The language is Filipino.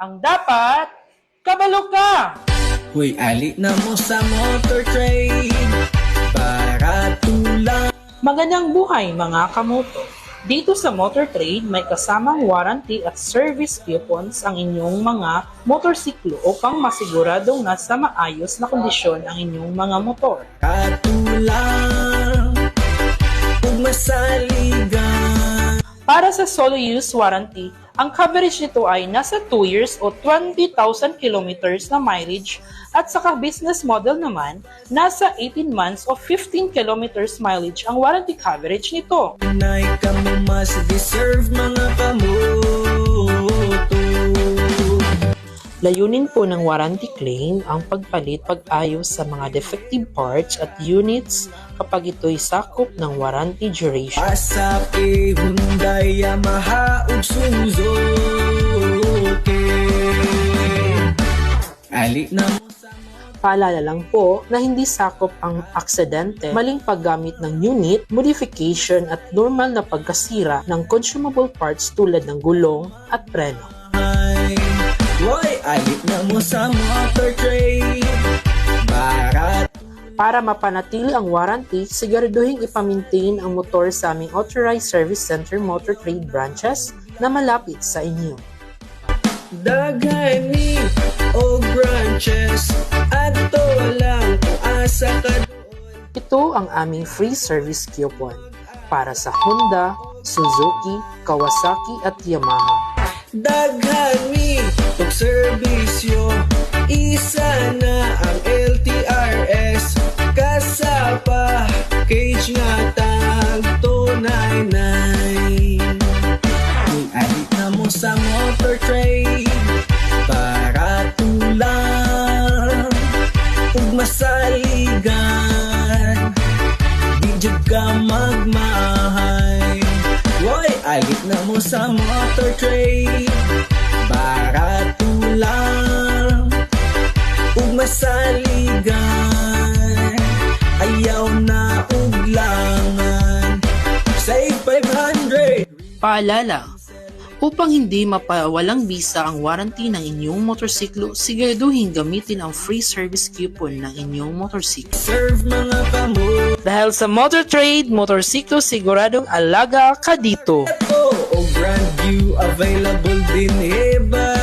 Ang dapat, kabalo ka! Uy, ali na mo sa motor trade para tulang. Magandang buhay mga kamoto! Dito sa Motor Trade, may kasamang warranty at service coupons ang inyong mga motorsiklo upang masiguradong nasa maayos na kondisyon ang inyong mga motor. Katulang ug masaligan. Para sa solo use warranty, ang coverage nito ay nasa 2 years o 20,000 kilometers na mileage at saka business model naman, nasa 18 months o 15 kilometers mileage ang warranty coverage nito. Nay ka mo mas deserve mga kamoto. Layunin po ng warranty claim ang pagpalit pag-ayos sa mga defective parts at units kapag ito'y sakop ng warranty duration. Asapi, Hyundai, Yamaha ug Suzuki. Ali na mo sa Paalala lang po na hindi sakop ang aksidente, maling paggamit ng unit, modification at normal na pagkasira ng consumable parts tulad ng gulong at preno. ay. Hoy, ali na mo sa motor trade para Para mapanatili ang warranty, siguraduhin ipamintain ang motor sa aming Authorized Service Center Motor Trade branches na malapit sa inyo. dagani o branches adto lang asa ka doon. Ito ang aming free service coupon para sa Honda, Suzuki, Kawasaki at Yamaha. Daghani og serbisyo isa na ang LTRS kasapa cage nga tagto nay. Uy, alit na mo sa motor trade para tulang ug masaligan di jud ka magmahay. Hoy, alit na mo sa motor trade para tulang ug masaligan ayaw na ug langan. Save 500. Paalala, upang hindi mapawalang bisa ang warranty ng inyong motorsiklo, siguraduhin gamitin ang free service coupon ng inyong motorsiklo. Serve mga kamo Dahil sa Motor Trade, motorsiklo siguradong alaga ka dito. o brand new available din iba.